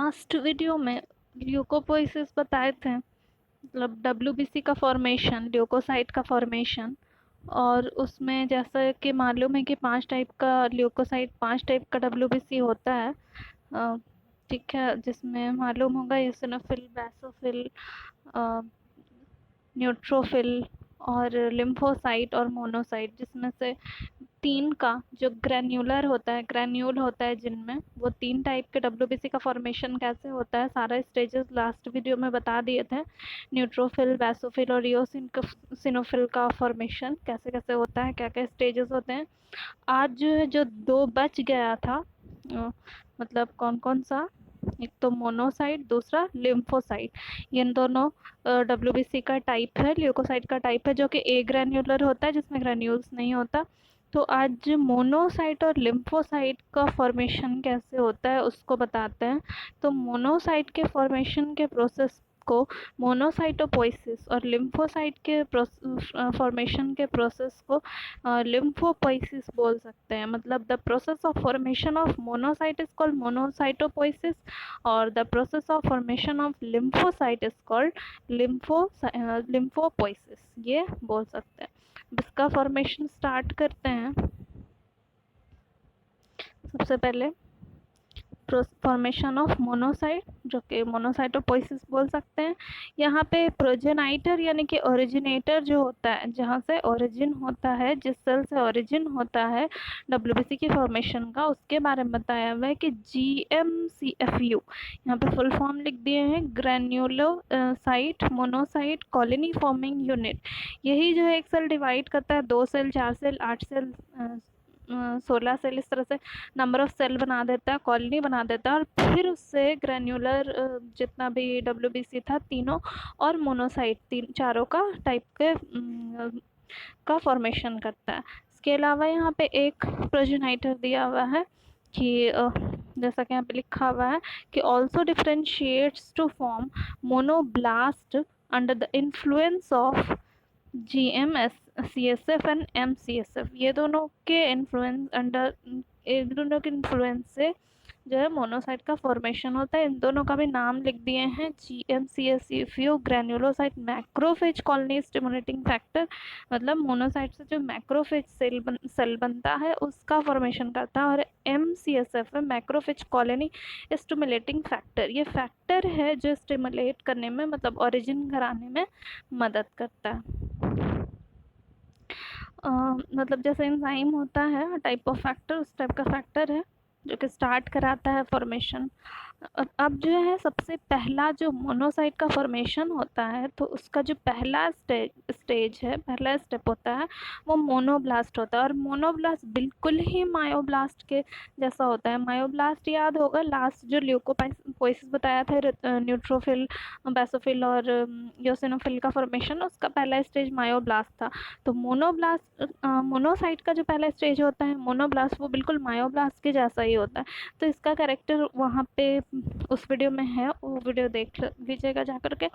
Last video में ल्यूकोपोइसिस बताए थे, मतलब डब्ल्यूबीसी का फॉर्मेशन, ल्यूकोसाइट का फॉर्मेशन। और उसमें जैसा कि मालूम है कि 5 टाइप का ल्यूकोसाइट, 5 टाइप का डब्ल्यूबीसी होता है। ठीक है, जिसमें मालूम होगा यूसिनोफिल, बेसोफिल, न्यूट्रोफिल और लिम्फोसाइट और मोनोसाइट, जिसमें से 3 का जो ग्रैन्युलर होता है, ग्रैन्यूल होता है जिनमें, वो 3 टाइप के डब्ल्यूबीसी का फॉर्मेशन कैसे होता है, सारा स्टेजेस लास्ट वीडियो में बता दिए थे। न्यूट्रोफिल, बेसोफिल और इओसिनोफिल का फॉर्मेशन कैसे कैसे होता है, क्या क्या स्टेजेस होते हैं। आज जो है, जो 2 बच गया था, मतलब कौन कौन सा, एक तो मोनोसाइट, दूसरा लिम्फोसाइट। ये इन दोनों डब्ल्यूबीसी का टाइप है, ल्यूकोसाइट का टाइप है, जो कि ए ग्रैन्युलर होता है, जिसमें ग्रैन्यूल्स नहीं होता। तो आज मोनोसाइट और लिम्फोसाइट का फॉर्मेशन कैसे होता है उसको बताते हैं। तो मोनोसाइट के फॉर्मेशन के प्रोसेस को मोनोसाइटोपोइसिस और लिम्फोसाइट के फॉर्मेशन के प्रोसेस को लिम्फोपोइसिस बोल सकते हैं। मतलब the process of formation of monocyte is called monocytopoiesis और the process of formation of lymphocyte is called lymphopoiesis, ये बोल सकते हैं। इसका फॉर्मेशन स्टार्ट करते हैं। सबसे पहले फॉर्मेशन ऑफ मोनोसाइट, जो कि मोनोसाइटोपोइसिस बोल सकते हैं। यहाँ पे प्रोजेनाइटर यानी कि ओरिजिनेटर जो होता है, जहाँ से ओरिजिन होता है, जिस सेल से ओरिजिन होता है डब्ल्यूबीसी की फॉर्मेशन का, उसके बारे में बताया हुआ है कि GMCFU। यहाँ पे फुल फॉर्म लिख दिए हैं, ग्रैन्युलोसाइट मोनोसाइट कॉलोनी फॉर्मिंग यूनिट। यही जो है एक सेल डिवाइड करता है, 2 सेल, 4 सेल, 8 सेल, 16 सेल, इस तरह से नंबर ऑफ सेल बना देता है, कॉलोनी बना देता है। और फिर उससे ग्रैन्युलर जितना भी डब्ल्यूबीसी था तीनों और मोनोसाइट, चारों का टाइप के का फॉर्मेशन करता है। इसके अलावा यहाँ पे एक प्रोजेनाइटर दिया हुआ है कि जैसा कि यहाँ पे लिखा हुआ है कि also differentiates to form monoblast under the influence of GM-CSF and MCSF। ये दोनों के इन्फ्लुएंस से जो है मोनोसाइट का फॉर्मेशन होता है। इन दोनों का भी नाम लिख दिए हैं, GM-CSF granulocyte macrophage colony stimulating factor. मतलब मोनोसाइट से जो मैक्रोफेज सेल बनता है उसका फॉर्मेशन करता है। और MCSF है मैक्रोफेज कॉलोनी स्टिमुलेटिंग फैक्टर। ये फैक्टर है जो स्टिमुलेट करने में, मतलब ओरिजिन कराने में मदद करता है। मतलब जैसे एंजाइम होता है टाइप ऑफ फैक्टर, उस टाइप का फैक्टर है जो कि स्टार्ट कराता है फॉर्मेशन। अब जो है सबसे पहला जो मोनोसाइट का फॉर्मेशन होता है, तो उसका जो पहला स्टेज है, पहला स्टेप होता है, वो मोनोब्लास्ट होता है। और मोनोब्लास्ट बिल्कुल ही मायोब्लास्ट के जैसा होता है। मायोब्लास्ट याद होगा, लास्ट जो ल्यूकोपोइसिस बताया था, न्यूट्रोफिल, बेसोफिल और योसिनोफिल का फॉर्मेशन, उसका पहला स्टेज मायोब्लास्ट था। तो मोनोसाइट का जो पहला स्टेज होता है मोनोब्लास्ट, वो बिल्कुल मायोब्लास्ट के जैसा ही होता है। तो इसका कैरेक्टर वहाँ पे उस वीडियो में है, वो वीडियो देख लीजिएगा जा करके।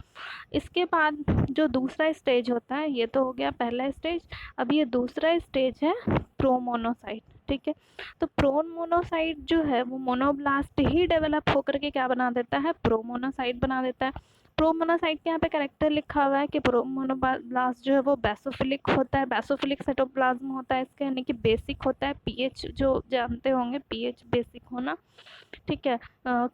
इसके बाद जो दूसरा स्टेज होता है, ये तो हो गया पहला स्टेज। अब ये दूसरा स्टेज है प्रोमोनोसाइट। ठीक है, तो प्रोमोनोसाइट जो है वो मोनोब्लास्ट ही डेवलप होकर के क्या बना देता है, प्रोमोनोसाइट बना देता है। प्रोमोनोसाइट के यहाँ पे कैरेक्टर लिखा हुआ है कि प्रोमोनोब्लास्ट जो है वो बेसोफिलिक होता है, बेसोफिलिक साइटोप्लाज्म होता है इसका, यानी कि बेसिक होता है। पीएच जो जानते होंगे, पीएच बेसिक होना, ठीक है,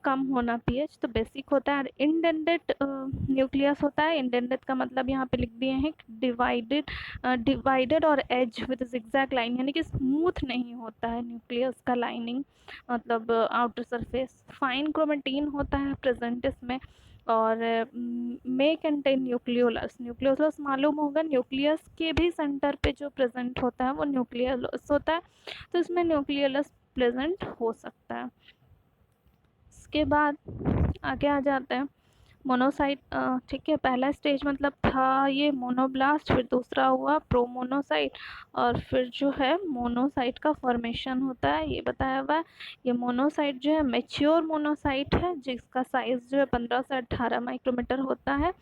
कम होना पीएच, तो बेसिक होता है। इंडेंटेड न्यूक्लियस होता है। इंडेंटेड का मतलब यहाँ पे लिख दिए हैं डिवाइडेड और एज विद जिगजैग लाइन, यानी कि स्मूथ नहीं होता है न्यूक्लियस का लाइनिंग, मतलब आउटर सरफेस। फाइन क्रोमेटिन होता है प्रेजेंट इसमें। और मे कंटेन न्यूक्लियोलस। न्यूक्लियोलस मालूम होगा, न्यूक्लियस के भी सेंटर पे जो प्रेजेंट होता है वो न्यूक्लियोलस होता है। तो इसमें न्यूक्लियोलस प्रेजेंट हो सकता है। इसके बाद आगे आ जाते हैं। मोनोसाइट, ठीक है। पहला स्टेज मतलब था ये मोनोब्लास्ट, फिर दूसरा हुआ प्रोमोनोसाइट, और फिर जो है मोनोसाइट का फॉर्मेशन होता है, ये बताया हुआ है। ये मोनोसाइट जो है मेच्योर मोनोसाइट है, जिसका साइज जो है 15 से 18 माइक्रोमीटर होता है,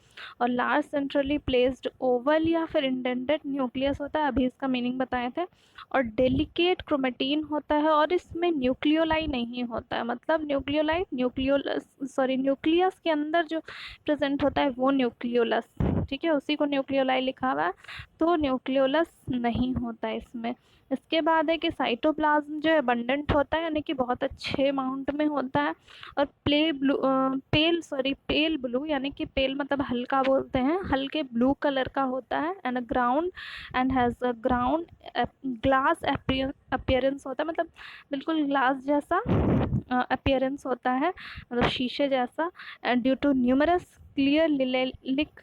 और लार्ज सेंट्रली प्लेस्ड ओवल या फिर इंडेंटेड न्यूक्लियस होता है, अभी इसका मीनिंग बताए थे, और डेलिकेट क्रोमेटिन होता है, और इसमें न्यूक्लियोलाई नहीं होता है। मतलब न्यूक्लियोलाई न्यूक्लियस के अंदर जो प्रेजेंट होता है वो न्यूक्लियोलस, ठीक है, उसी को न्यूक्लियोलाई लिखा हुआ है, तो न्यूक्लियोलस नहीं होता है इसमें। इसके बाद है कि साइटोप्लाज्म जो है अबंडेंट होता है, यानी कि बहुत अच्छे अमाउंट में होता है, और पेल ब्लू, यानी कि पेल मतलब हल्का बोलते हैं, हल्के ब्लू कलर का होता है, and has a ground glass appearance होता है, मतलब बिल्कुल ग्लास जैसा अपीयरेंस होता है, मतलब शीशे जैसा, ड्यू टू न्यूमरस क्लियर लिलिक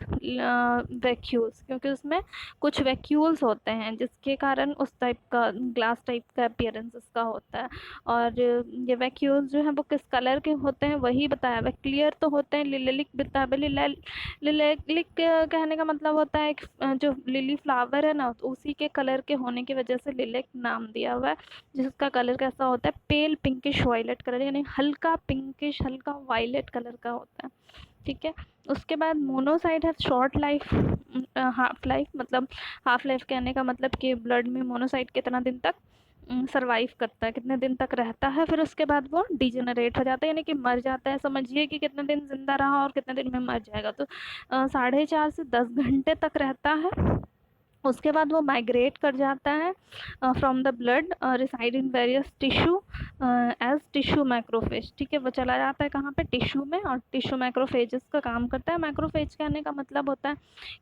वैक्यूल्स, क्योंकि उसमें कुछ वैक्यूल्स होते हैं जिसके कारण उस टाइप का ग्लास टाइप का अपीयरेंस इसका होता है। और ये वैक्यूल्स जो हैं वो किस कलर के होते हैं वही बताया हुआ है। क्लियर तो होते हैं, लिलिक बताया हुआ। लिलिक कहने का मतलब होता है जो लिली फ्लावर है ना, तो उसी के कलर के होने की वजह से लिलिक नाम दिया हुआ है, जिसका कलर कैसा होता है, पेल पिंकिश वायलेट कलर, यानी हल्का पिंकिश हल्का वायलेट कलर का होता है, ठीक है। उसके बाद मोनोसाइट है शॉर्ट लाइफ, हाफ लाइफ, मतलब हाफ लाइफ कहने का मतलब कि ब्लड में मोनोसाइट कितना दिन तक सरवाइव करता है, कितने दिन तक रहता है, फिर उसके बाद वो डिजेनरेट हो जाता है, यानी कि मर जाता है। समझिए कि कितने दिन जिंदा रहा और कितने दिन में मर जाएगा, तो 4.5 से 10 घंटे तक रहता है। उसके बाद वो माइग्रेट कर जाता है from the blood, reside in various tissue as tissue macrophage, ठीक है। वो चला जाता है कहाँ पे, टिश्यू में, और टिश्यू मैक्रोफेजेस का काम करता है। मैक्रोफेज कहने का मतलब होता है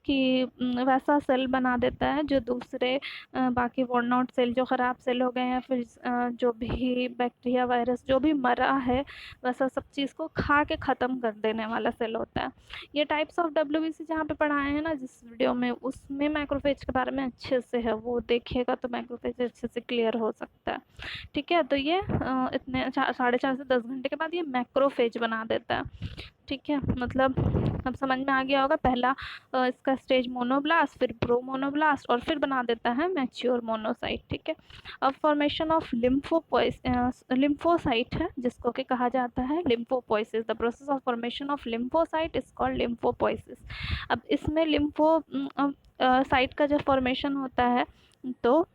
कि वैसा सेल बना देता है जो दूसरे बाकी वर्न आउट सेल, जो ख़राब सेल हो गए हैं, फिर जो भी बैक्टीरिया वायरस जो भी मरा है, वैसा सब चीज़ को खा के ख़त्म कर देने वाला सेल होता है। ये टाइप्स ऑफ डब्ल्यूबीसी जहाँ पे पढ़ाए हैं ना जिस वीडियो में, उसमें मैक्रोफेज के बारे में अच्छे से है, वो देखिएगा तो मैक्रोफेज अच्छे से क्लियर हो सकता है, ठीक है। तो ये इतने 4.5 से 10 घंटे के बाद ये मैक्रोफेज बना देता है, ठीक है। मतलब अब समझ में आ गया होगा, पहला इसका स्टेज मोनोब्लास्ट, फिर प्रोमोनोब्लास्ट, और फिर बना देता है मैच्योर मोनोसाइट, ठीक है। अब फॉर्मेशन ऑफ लिम्फोसाइट है, जिसको कि कहा जाता है lymphopoiesis. The process of formation of lymphocyte is called lymphopoiesis. अब इसमें लिम्फो साइट का जब फॉर्मेशन होता है तो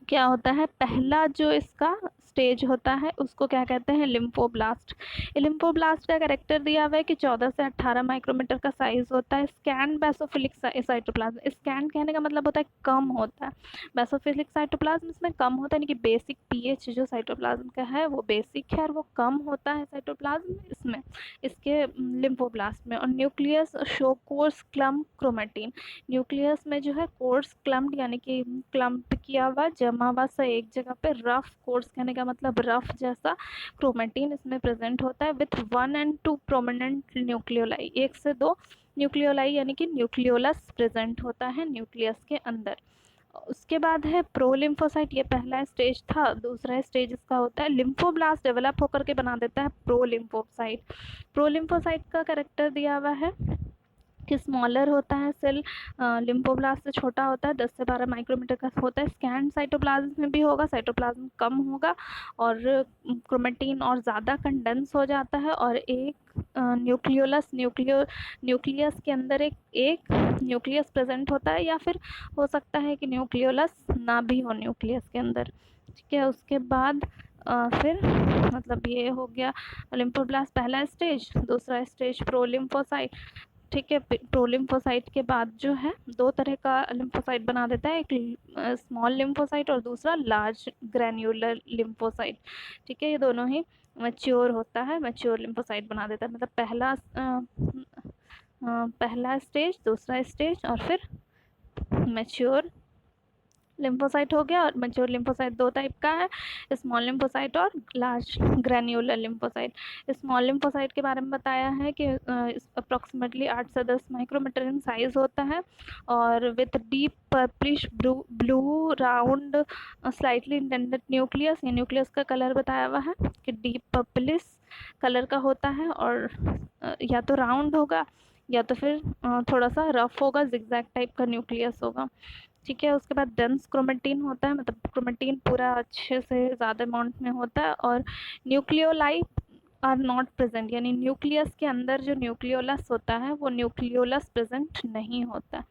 क्या होता है, पहला जो इसका स्टेज होता है उसको क्या कहते हैं, लिम्फोब्लास्ट। लिम्फोब्लास्ट का कैरेक्टर दिया हुआ है कि 14 से 18 माइक्रोमीटर का साइज होता है। स्कैन बेसोफिलिक साइटोप्लाज्म, स्कैन कहने का मतलब होता है कम होता है, बेसोफिलिक साइटोप्लाज्म इसमें कम होता है, यानी कि बेसिक पीएच जो साइटोप्लाज्म का है वो बेसिक है और वो कम होता है साइटोप्लाज्म इसमें, इसके लिम्फोब्लास्ट में। और nucleus show course clump chromatin, nucleus में जो है कोर्स क्लम्प्ड, यानी कि क्लम्प किया हुआ जमा हुआ सा एक जगह पे, रफ, कोर्स कहने का मतलब रफ जैसा क्रोमेटिन इसमें प्रेजेंट होता है, विथ 1 and 2 प्रोमिनेंट न्यूक्लियोलाई, 1 से 2 न्यूक्लियोलाई यानी कि न्यूक्लियोलस प्रेजेंट होता है न्यूक्लियस के अंदर। उसके बाद है प्रोलिम्फोसाइट, ये पहला स्टेज था। दूसरा स्टेज इसका होता है लिम्फोब्लास्ट डेवलप होकर के बना देता है प्रोलिम्फोसाइट। प्रोलिम्फोसाइट का कैरेक्टर दिया हुआ है कि स्मॉलर होता है सेल, लिम्फोब्लास्ट से छोटा होता है, 10 से 12 माइक्रोमीटर का होता है। स्कैन साइटोप्लाज्म में भी होगा, साइटोप्लाज्म कम होगा, और क्रोमेटिन और ज़्यादा कंडेंस हो जाता है, और एक न्यूक्लियस के अंदर एक न्यूक्लियस प्रेजेंट होता है, या फिर हो सकता है कि न्यूक्लियोलस ना भी हो न्यूक्लियस के अंदर, ठीक है। उसके बाद फिर मतलब ये हो गया लिम्फोब्लास्ट पहला स्टेज। दूसरा स्टेज प्रोलिम्फोसाइट, ठीक है। प्रोलिम्फोसाइट के बाद जो है दो तरह का लिम्फोसाइट बना देता है, एक स्मॉल लिम्फोसाइट और दूसरा लार्ज ग्रैन्युलर लिम्फोसाइट, ठीक है। ये दोनों ही मैच्योर होता है, मैच्योर लिम्फोसाइट बना देता है, मतलब पहला स्टेज, दूसरा स्टेज, और फिर मैच्योर लिम्फोसाइट हो गया। और मैच्योर लिम्फोसाइट दो टाइप का है, स्मॉल लिम्फोसाइट और large granular lymphocyte. Small lymphocyte के बारे में बताया है कि अप्रॉक्सीमेटली 8 से 10 माइक्रोमीटर इन साइज होता है और with deep purplish blue round slightly indented nucleus. ये न्यूक्लियस का कलर बताया हुआ है कि डीप पर्पलिश कलर का होता है और या तो राउंड होगा या तो फिर थोड़ा सा रफ होगा, जिगजैग टाइप का न्यूक्लियस होगा। ठीक है, उसके बाद डेंस क्रोमेटिन होता है, मतलब क्रोमेटिन पूरा अच्छे से ज़्यादा अमाउंट में होता है। और न्यूक्लियोलाई आर नॉट प्रेजेंट, यानी न्यूक्लियस के अंदर जो न्यूक्लियोलस होता है वो न्यूक्लियोलस प्रेजेंट नहीं होता।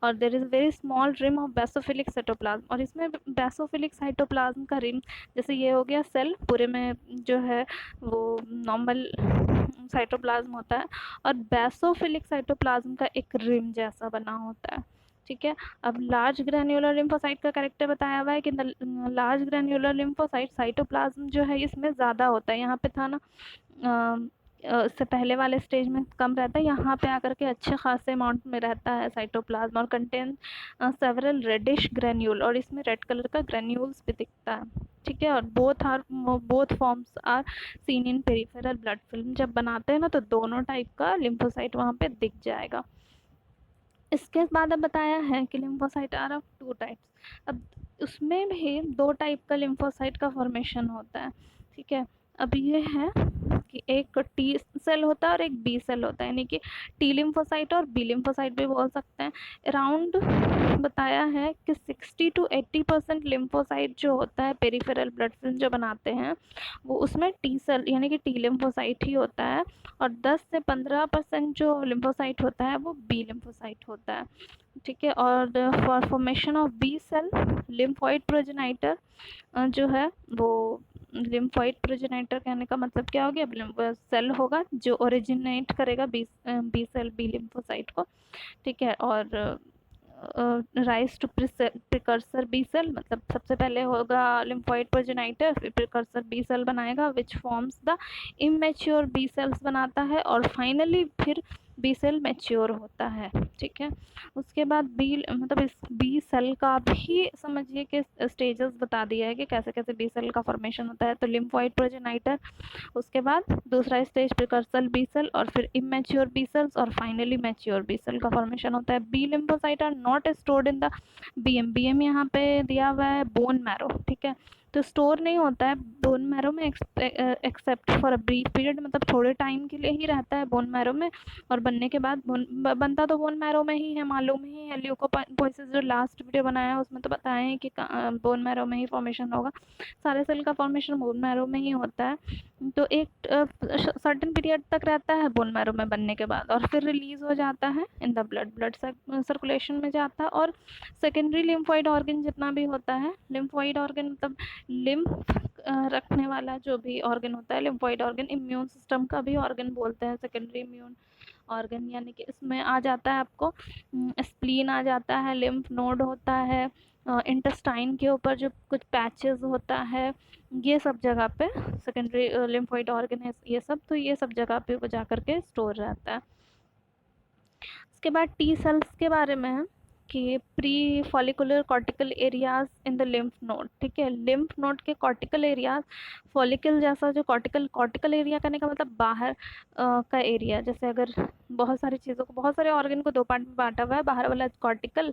और there is very small rim of basophilic cytoplasm, और इसमें बेसोफिलिक साइटोप्लाज्म का रिम, जैसे ये हो गया सेल पूरे में जो है वो नॉर्मल साइटोप्लाज्म होता है, और बेसोफिलिक साइटोप्लाज्म का एक रिम जैसा बना होता है। ठीक है, अब लार्ज ग्रैन्युलर लिम्फोसाइट का कैरेक्टर बताया हुआ है कि लार्ज ग्रैन्युलर लिम्फोसाइट साइटोप्लाज्म जो है इसमें ज़्यादा होता है। यहाँ पे था ना इससे पहले वाले स्टेज में कम रहता है, यहाँ पे आकर के अच्छे खासे अमाउंट में रहता है साइटोप्लाज्म, और कंटेन सेवरल रेडिश ग्रैन्यूल, और इसमें रेड कलर का ग्रैन्यूल्स भी दिखता है। ठीक है, और both forms are seen in peripheral blood film. जब बनाते हैं ना तो दोनों टाइप का लिम्फोसाइट वहाँ पे दिख जाएगा। इसके बाद अब बताया है कि लिम्फोसाइट आर ऑफ 2 टाइप्स। अब उसमें भी 2 टाइप का लिम्फोसाइट का फॉर्मेशन होता है। ठीक है, अब ये है कि एक टी सेल होता है और एक बी सेल होता है, यानी कि टी लिम्फोसाइट और बी लिम्फोसाइट भी बोल सकते हैं। अराउंड बताया है कि 60 to 80% लिम्फोसाइट जो होता है पेरिफेरल ब्लड फिल्म जो बनाते हैं वो उसमें टी सेल यानी कि टी लिम्फोसाइट ही होता है, और 10 से 15% जो लिम्फोसाइट होता है वो बी लिम्फोसाइट होता है। ठीक है, और for formation of B cell lymphoid progenitor जो है वो, लिम्फोइड प्रोजेनाइटर कहने का मतलब क्या हो गया, सेल होगा जो ओरिजिनेट करेगा बी सेल बी लिम्फोसाइट को। ठीक है, और rise to precursor B cell, मतलब सबसे पहले होगा लिम्फोइड प्रोजेनाइटर, फिर प्रिकर्सर बी सेल बनाएगा which forms the immature B cells बनाता है, और फाइनली फिर बी सेल मैच्योर होता है। ठीक है, उसके बाद बी मतलब इस बी सेल का भी समझिए कि स्टेजेस बता दिया है कि कैसे कैसे बी सेल का फॉर्मेशन होता है। तो लिम्फोइड प्रोजेनाइटर, उसके बाद दूसरा स्टेज प्रिकर्सर बी सेल, और फिर इमेच्योर बी सेल्स, और फाइनली मैच्योर बी सेल का फॉर्मेशन होता है। B lymphocyte are not stored in the BM यहाँ पे दिया हुआ है बोन मैरो। ठीक है, तो स्टोर नहीं होता है बोन मैरो में except for a brief period, मतलब थोड़े टाइम के लिए ही रहता है बोन मैरो में, और बनने के बाद बनता तो बोन मैरो में ही है, मालूम ही है। ल्यूकोपोइसिस जो लास्ट वीडियो बनाया है उसमें तो बताया है कि बोन मैरो में ही फॉर्मेशन होगा, सारे सेल का फॉर्मेशन बोन मैरो में ही होता है। तो एक सर्टेन पीरियड तक रहता है बोन मैरो में बनने के बाद, और फिर रिलीज हो जाता है इन द ब्लड सर्कुलेशन में जाता है। और सेकेंडरी लिम्फोइड ऑर्गन जितना भी होता है, लिम्फोइड ऑर्गन मतलब लिम्फ रखने वाला जो भी ऑर्गन होता है, लिम्फोइड ऑर्गन इम्यून सिस्टम का भी ऑर्गन बोलते हैं सेकेंडरी इम्यून ऑर्गन, यानी कि इसमें आ जाता है आपको स्प्लीन आ जाता है, लिम्फ नोड होता है, इंटेस्टाइन के ऊपर जो कुछ पैचेस होता है, ये सब जगह पे सेकेंडरी लिम्फोइड ऑर्गन है ये सब, तो ये सब जगह पे वो जा करके स्टोर रहता है। उसके बाद टी सेल्स के बारे में है कि pre follicular cortical areas in the lymph node. ठीक है, लिम्फ नोड के कॉर्टिकल एरियाज फॉलिकल जैसा जो कॉर्टिकल एरिया करने का मतलब बाहर का एरिया, जैसे अगर बहुत सारी चीज़ों को, बहुत सारे ऑर्गन को 2 पार्ट में बांटा हुआ है, बाहर वाला कॉर्टिकल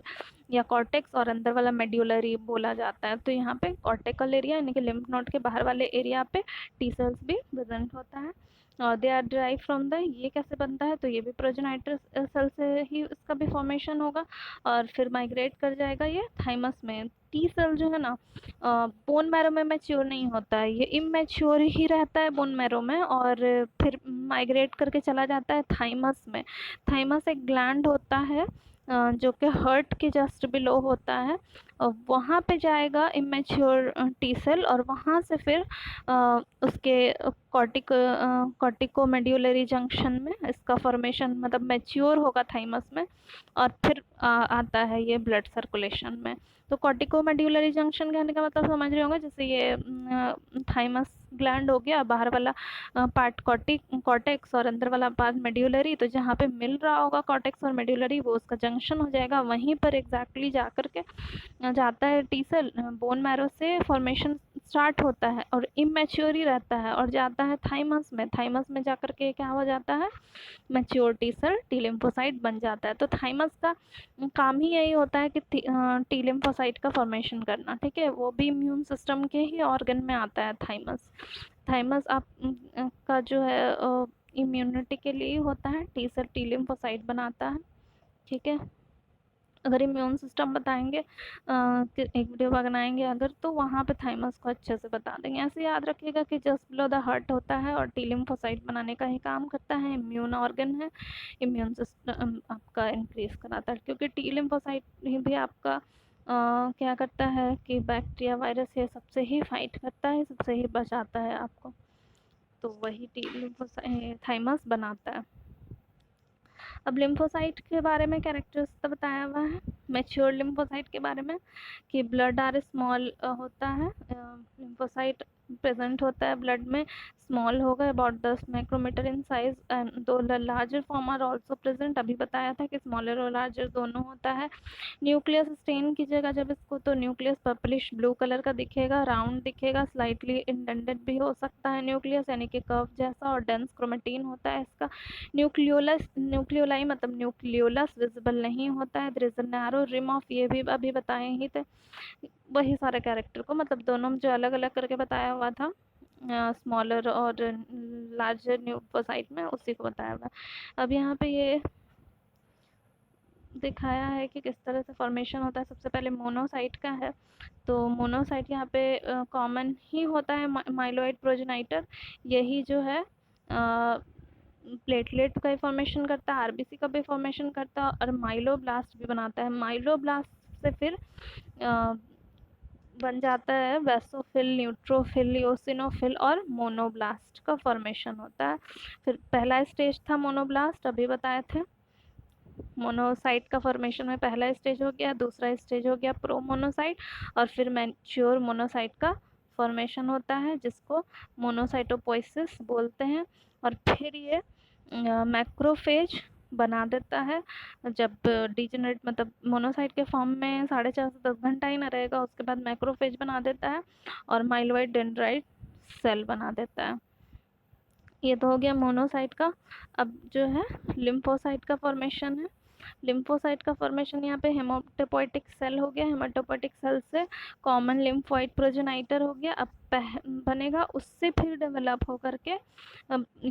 या कॉर्टेक्स और अंदर वाला मेड्यूलरी बोला जाता है। तो यहाँ पे कॉर्टिकल एरिया यानी कि लिम्फ नोड के बाहर वाले एरिया पे टी सेल्स भी प्रेजेंट होता है, और they are derived from the, ये कैसे बनता है तो ये भी प्रोजेनाइटर सेल से ही इसका भी फॉर्मेशन होगा, और फिर माइग्रेट कर जाएगा ये थाइमस में। टी सेल जो है ना बोन मैरो में मैच्योर नहीं होता है, ये इमेच्योर ही रहता है बोन मैरो में, और फिर माइग्रेट करके चला जाता है थाइमस में। थाइमस एक ग्लैंड होता है जो कि हर्ट के जस्ट बिलो होता है, वहाँ पे जाएगा इमेच्योर टी सेल, और वहाँ से फिर उसके कॉर्टिकोमेड्यूलरी जंक्शन में इसका फॉर्मेशन मतलब मैच्योर होगा थाइमस में, और फिर आता है ये ब्लड सर्कुलेशन में। तो कॉर्टिकोमेड्यूलरी जंक्शन कहने का मतलब समझ रहे होंगे, जैसे ये थाइमस ग्लैंड हो गया, बाहर वाला पार्ट कॉर्टेक्स और अंदर वाला पार्ट मेड्यूलरी। तो जहाँ पे मिल रहा होगा कॉर्टेक्स और मेड्यूलरी, वो उसका जंक्शन हो जाएगा। वहीं पर एग्जैक्टली जा करके जाता है टी सेल, बोन मैरो से फॉर्मेशन स्टार्ट होता है और इमेच्योर ही रहता है, और जाता है थाइमस में। थाइमस में जाकर के क्या हो जाता है, mature T cell T lymphocyte बन जाता है। तो थाइमस का काम ही यही होता है कि टी लिम्फोसाइट का फॉर्मेशन करना, ठीक है। वो भी इम्यून सिस्टम के ही ऑर्गन में आता है थाइमस। थाइमस आप का जो है इम्यूनिटी के लिए होता है, टी सेल टी लिम्फोसाइट बनाता है, ठीक है। अगर इम्यून सिस्टम बताएंगे कि एक वीडियो बनाएंगे अगर, तो वहाँ पे थाइमस को अच्छे से बता देंगे। ऐसे याद रखिएगा कि जस्ट बिलो द हार्ट होता है और टी लिम्फोसाइट बनाने का ही काम करता है, इम्यून ऑर्गन है, इम्यून सिस्टम आपका इंक्रीज कराता है, क्योंकि टी लिम्फोसाइट ही भी आपका क्या करता है कि बैक्टीरिया वायरस ये सबसे ही फाइट करता है, सबसे ही बचाता है आपको। तो वही टी लिम्फोसाइट थाइमस बनाता है। अब लिम्फोसाइट के बारे में कैरेक्टरिस्टिक बताया हुआ है मैच्योर लिम्फोसाइट के बारे में, कि ब्लड आर स्मॉल होता है, लिम्फोसाइट प्रेजेंट होता है ब्लड में, स्मॉल होगा about 10 micrometre in size, and two larger form are also present. अभी बताया था कि स्मॉलर और लार्जर दोनों होता है। न्यूक्लियस स्टेन कीजिएगा जब इसको, तो न्यूक्लियस पर्पलिश ब्लू कलर का दिखेगा, राउंड दिखेगा, स्लाइटली इंडेंटेड भी हो सकता है न्यूक्लियस, यानी कि कर्व जैसा, और डेंस क्रोमेटिन होता है इसका। न्यूक्लियोलाई मतलब न्यूक्लियोलस विजिबल नहीं होता है। There is a narrow rim of, ये भी अभी बताए ही थे। वही सारे कैरेक्टर को मतलब दोनों जो अलग अलग करके बताया हुआ था स्मॉलर और लार्जर न्यूक्लियोसाइट में, उसी को बताया हुआ है। अब यहाँ पे ये दिखाया है कि किस तरह से फॉर्मेशन होता है। सबसे पहले मोनोसाइट का है, तो मोनोसाइट यहाँ पे कॉमन ही होता है, माइलोइड प्रोजेनाइटर, यही जो है प्लेटलेट का फॉर्मेशन करता है, आरबीसी का भी फॉर्मेशन करता है, और माइलोब्लास्ट भी बनाता है। माइलोब्लास्ट से फिर बन जाता है वेसोफिल, न्यूट्रोफिल, योसिनोफिल और मोनोब्लास्ट का फॉर्मेशन होता है। फिर पहला स्टेज था मोनोब्लास्ट, अभी बताए थे। मोनोसाइट का फॉर्मेशन में पहला स्टेज हो गया, दूसरा स्टेज हो गया प्रोमोनोसाइट, और फिर मैच्योर मोनोसाइट का फॉर्मेशन होता है, जिसको मोनोसाइटोपोइसिस बोलते हैं। और फिर ये मैक्रोफेज बना देता है। जब डिजेनरेट मतलब मोनोसाइट के फॉर्म में 4.5 से 10 घंटा ही ना रहेगा, उसके बाद मैक्रोफेज बना देता है और माइलोइड डेंड्राइट सेल बना देता है। ये तो हो गया मोनोसाइट का। अब जो है लिम्फोसाइट का फॉर्मेशन है। लिम्फोसाइट का फॉर्मेशन यहाँ पे हेमाटोपोइटिक सेल हो गया, हेमाटोपोइटिक सेल से कॉमन लिम्फोइड प्रोजेनाइटर हो गया। अब बनेगा, उससे फिर डेवलप होकर के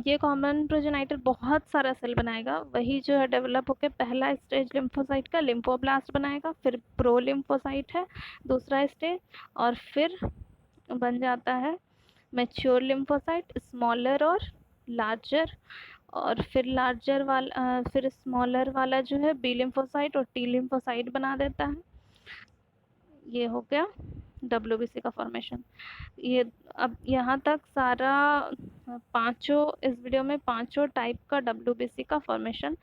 ये कॉमन प्रोजेनाइटर बहुत सारा सेल बनाएगा, वही जो है डेवलप होकर पहला स्टेज लिम्फोसाइट का लिम्फोब्लास्ट बनाएगा, फिर प्रो लिम्फोसाइट है दूसरा स्टेज, और फिर बन जाता है मैच्योर लिम्फोसाइट, स्मॉलर और लार्जर, और फिर लार्जर वाला फिर स्मॉलर वाला जो है बी लिम्फोसाइट और टी लिम्फोसाइट बना देता है। ये हो गया डब्ल्यूबीसी का फॉर्मेशन। ये अब यहाँ तक सारा पांचों, इस वीडियो में पांचों टाइप का डब्ल्यूबीसी का फॉर्मेशन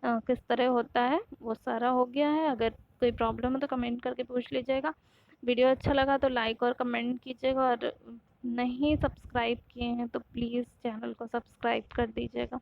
किस तरह होता है वो सारा हो गया है। अगर कोई प्रॉब्लम है तो कमेंट करके पूछ लीजिएगा। वीडियो अच्छा लगा तो लाइक और कमेंट कीजिएगा, और नहीं सब्सक्राइब किए हैं तो प्लीज़ चैनल को सब्सक्राइब कर दीजिएगा।